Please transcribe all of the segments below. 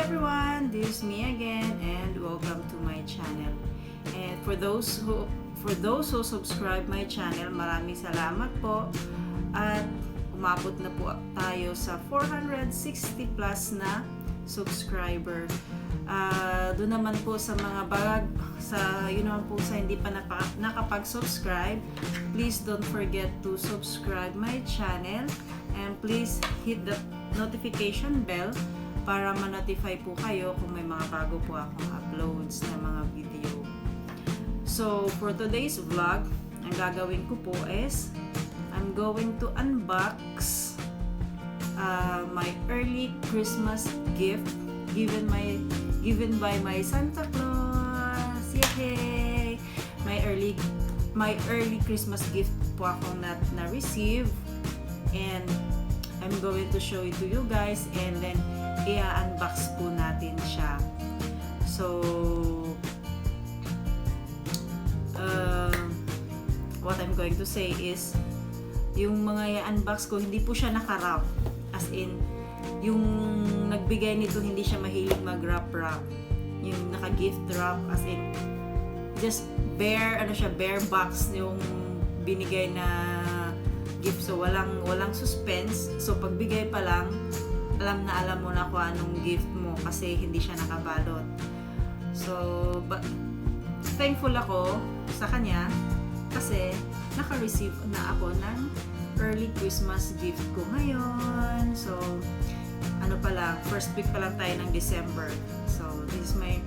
everyone, this is me again and welcome to my channel. And for those who subscribe my channel, maraming salamat po. At umabot na po tayo sa 460 plus na subscriber. Doon naman po sa mga yun naman po sa hindi pa nakapag-subscribe, please don't forget to subscribe my channel and please hit the notification bell para ma-notify po kayo kung may mga bago po akong uploads na mga video. So, for today's vlog, ang gagawin ko po is I'm going to unbox my early Christmas gift given by my Santa Claus. Yay! My early Christmas gift po akong na-receive, and I'm going to show it to you guys, and then i-unbox po natin siya. So, what I'm going to say is, yung mga i-unbox ko, hindi po siya naka-wrap. As in, yung nagbigay nito, hindi siya mahilig mag-wrap. Yung naka-gift wrap, as in, just bare box yung binigay na gift. So, walang suspense. So, pagbigay pa lang, alam mo na kung anong gift mo kasi hindi siya nakabalot. So, but thankful ako sa kanya kasi naka-receive na ako ng early Christmas gift ko ngayon. So, ano pa lang, first week pa lang tayo ng December. So, this is my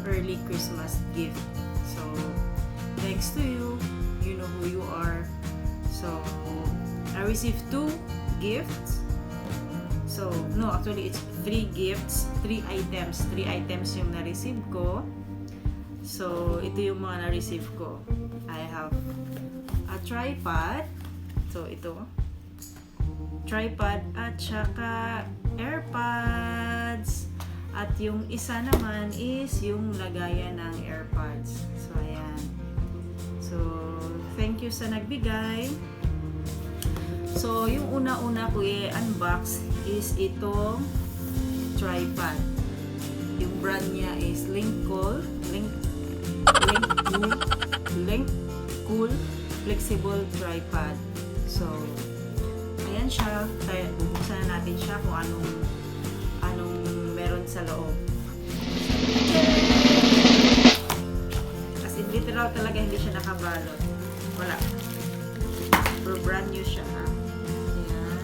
early Christmas gift. So, thanks to you. You know who you are. So, I received 2 gifts. So, no, actually, it's 3 gifts, 3 items. 3 items yung na-receive ko. So, ito yung mga na-receive ko. I have a tripod. So, ito. Tripod at saka AirPods. At yung isa naman is yung lagayan ng AirPods. So, ayan. So, thank you sa nagbigay. So, yung una-una ko i-unbox is itong tripod. Yung brand niya is Cool Flexible Tripod. So, ayan siya. Bubuksan na natin siya kung anong meron sa loob. As in, literal talaga hindi siya nakabalot. Wala. Pero brand new siya, ha? Ayan.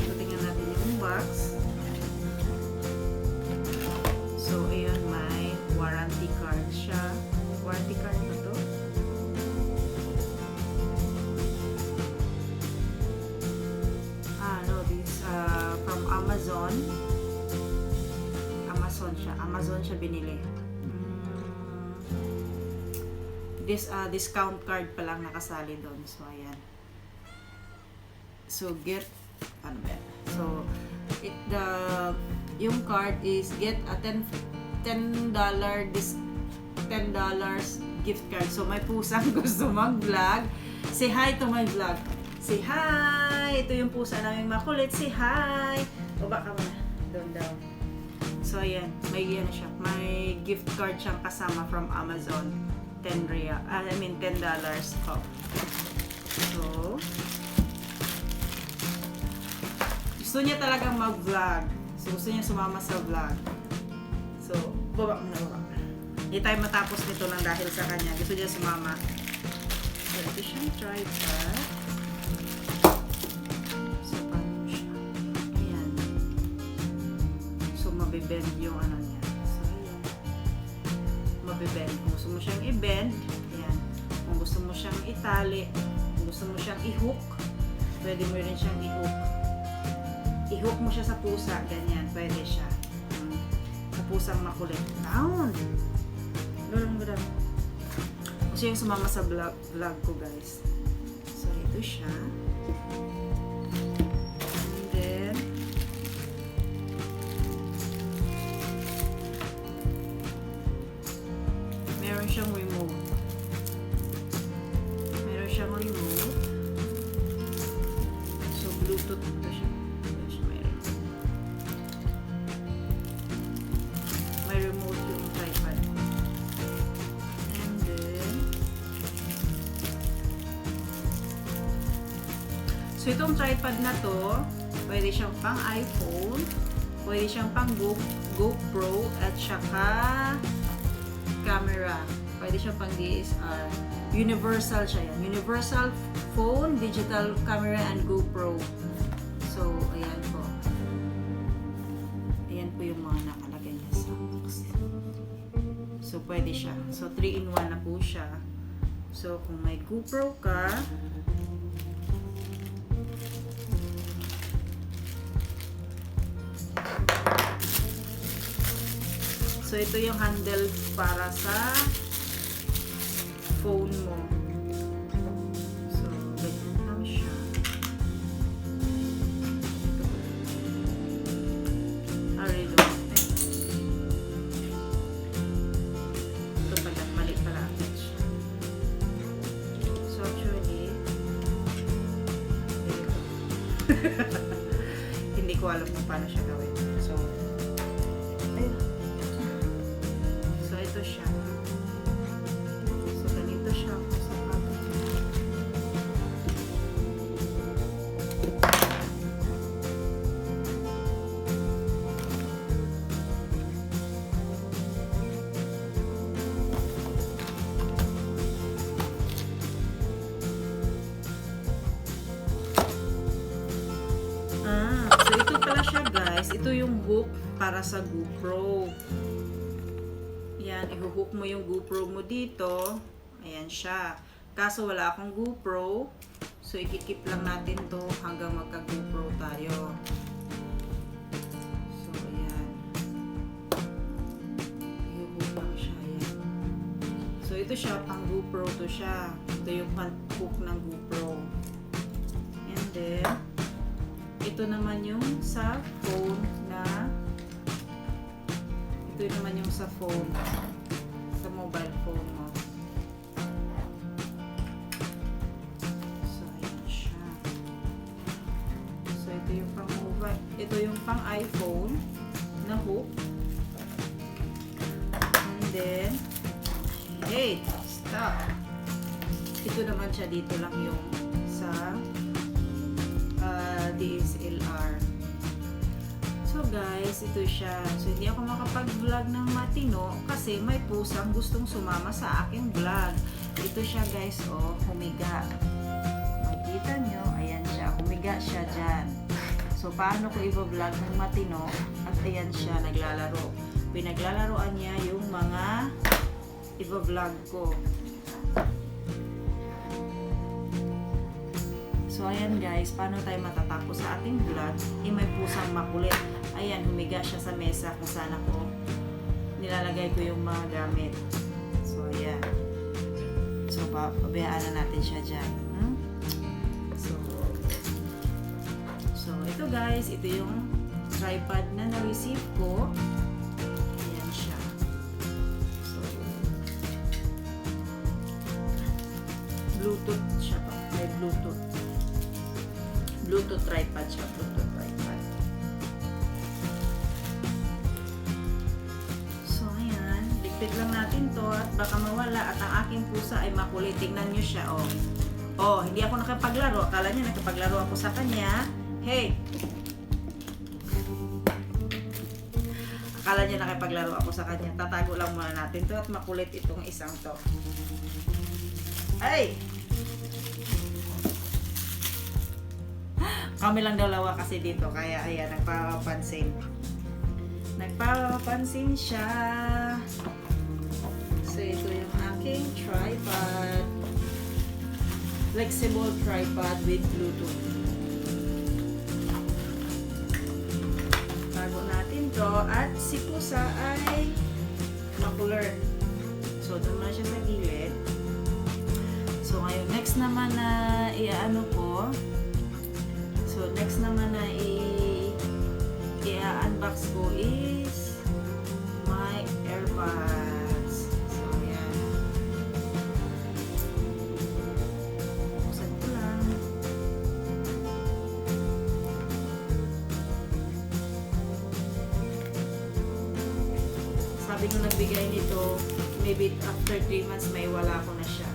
So, tingnan natin yung box. So, ayan, may warranty card siya. Warranty card ba to? No, this from Amazon. Amazon siya binili. This discount card pa lang nakasali doon. So, ayan. So, yung card is get a $10 gift card. So, may pusang gusto mag-vlog. Say hi to my vlog. Say hi! Ito yung pusa namin makulit. Say hi! Baba ka muna. Doon daw. So, ayan. May siya. May gift card siyang kasama from Amazon. $10 off. So, gusto niya talagang mag-vlog. So, gusto niya sumama sa vlog. So, baba. Hindi tayo matapos nito lang dahil sa kanya. Gusto niya sumama. So, ito siyang tripod. So, paano siya? Ayan. So, mabibend yung ano niya. Mabibend. Kung gusto mo siyang i-bend, ayan. Kung gusto mo siyang itali, kung gusto mo siyang i-hook, pwede mo rin siyang i-hook. I-hook mo siya sa pusa, ganyan, pwede siya. Sa pusang makulit. Down! Gano'n. Gusto yung sumama sa vlog ko, guys. So, ito siya. And then, meron siyang remote. So, Bluetooth ito siya. So, itong tripod na to, pwede siyang pang iPhone, pwede siyang pang GoPro, at saka camera. Pwede siyang pang DSLR. Universal siya yan. Universal phone, digital camera, and GoPro. So, ayan po. Ayan po yung mga nakalagay niya sa box. So, pwede siya. So, 3-in-1 na po siya. So, kung may GoPro ka, so, ito yung handle para sa phone mo. So, ganyan lang siya. Reload. Ito pala, mali pala agad siya. So, actually, hindi ko alam kung paano siya gawin. So, ayun. So, ito siya. So, ganito siya. So, so ito pala siya guys. Ito yung hook para sa GoPro. Yan, i-hook mo yung GoPro mo dito. Ayan siya. Kaso wala akong GoPro. So, ikikip lang natin to hanggang magka-GoPro tayo. So, ayan. I-hook lang siya. Ayan. So, ito siya. Pang GoPro to siya. Ito yung hook ng GoPro. And then, ito naman yung sa phone na ito naman yung sa phone, sa mobile phone mo. So, ayan siya. So, ito yung pang mobile, ito yung pang iPhone na hook. And then, hey, stop. Ito naman siya, dito lang yung sa DSLR. So guys, ito siya. So hindi ako makapag-vlog ng matino kasi may pusang gustong sumama sa aking vlog. Ito siya guys, oh, humiga. Makikita nyo, ayan siya, humiga siya dyan. So paano ko i-vlog ng matino? At ayan siya, naglalaro. Pinaglalaroan niya yung mga i-vlog ko. So, ayan guys, paano tayo matatapos sa ating vlog? May pusang makulit. Ayan, humiga siya sa mesa kung saan ako nilalagay ko yung mga gamit. So, ayan. So, pabayaan na natin siya dyan. So, ito guys, ito yung tripod na na-receive ko. Ayan siya. So, Bluetooth siya pa. May Bluetooth. Bluetooth tripod siya. Bluetooth tripod. So, ayan. Ligpit lang natin to at baka mawala at ang aking pusa ay makulit. Tingnan nyo siya, oh. Oh, hindi ako nakapaglaro. Akala niya nakapaglaro ako sa kanya. Hey! Akala niya nakapaglaro ako sa kanya. Tatago lang muna natin to at makulit itong isang to. Ay! Kami lang dalawa kasi dito, kaya ayan, nagpapansin. Nagpapansin siya. So, ito yung aking tripod. Flexible tripod with Bluetooth. Tago natin to. At si pusa ay makuler. So, doon na siya sa gilid. So, ngayon, next naman na iaano ko. So, next naman na i-unbox ko is my AirPods. So, ayan. Buksan ko lang. Sabi nung nagbigay nito, maybe after 3 months may wala ko na siya.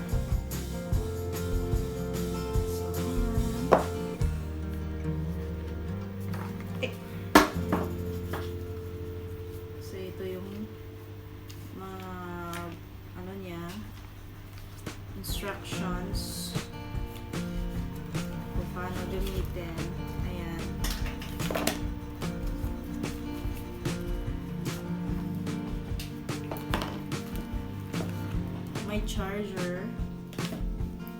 So, ayan. instructions kung paano gamitin. Ayan. May charger.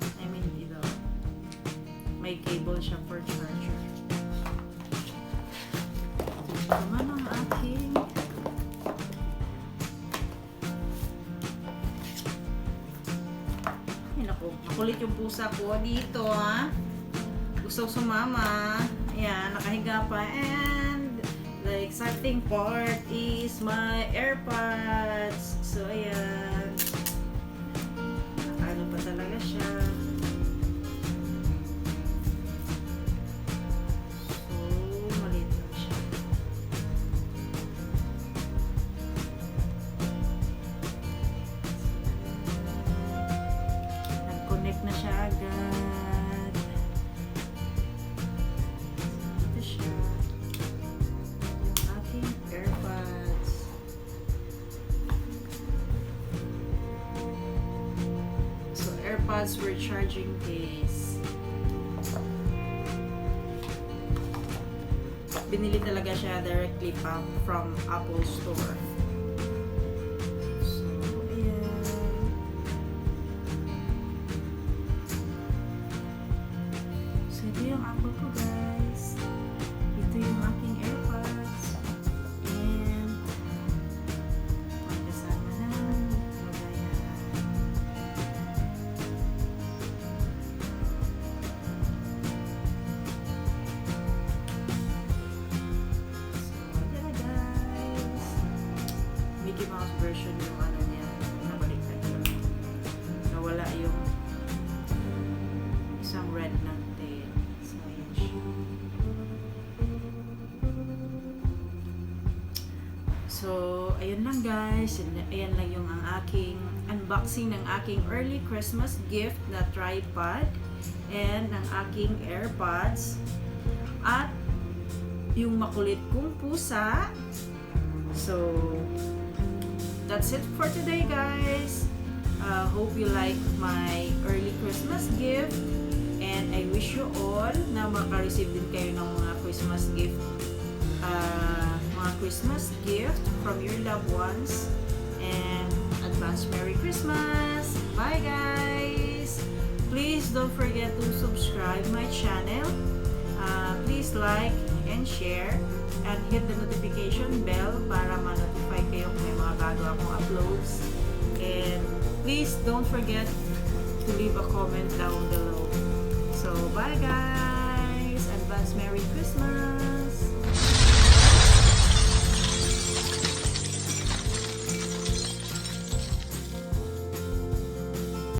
I mean, ito. May cable siya for charger. Ito naman ang aking makulit yung pusa ko dito, ha. Gusto sumama. Ayan, nakahiga pa. And the exciting part is my AirPods. So, ayan. Ano pa talaga siya. So, maliit lang siya. Nag-connect na siya agad. Ito siya. Yung aking AirPods. So, AirPods were charging case. Binili talaga siya directly from Apple Store. So, ayan. So, ito yung Apple ko, guys. Ito yung aking AirPods. And magkasama na. Magayan. So, ayan na, guys. Mickey Mouse version yung ano niya. Nabaliktad yun. Nawala yung isang red ng tail. So, ayan siya. So, ayun lang, guys. Ayan lang yung ang aking unboxing ng aking early Christmas gift na tripod and ng aking AirPods at yung makulit kong pusa. So, that's it for today, guys. Hope you like my early Christmas gift and I wish you all na makareceive din kayo ng mga Christmas gift from your loved ones, and advance Merry Christmas. Bye, guys. Please don't forget to subscribe my channel. Please like and share and hit the notification bell para ma-notify kayo kung may mga bago akong uploads. And please don't forget to leave a comment down below. So, bye, guys. Advance Merry Christmas.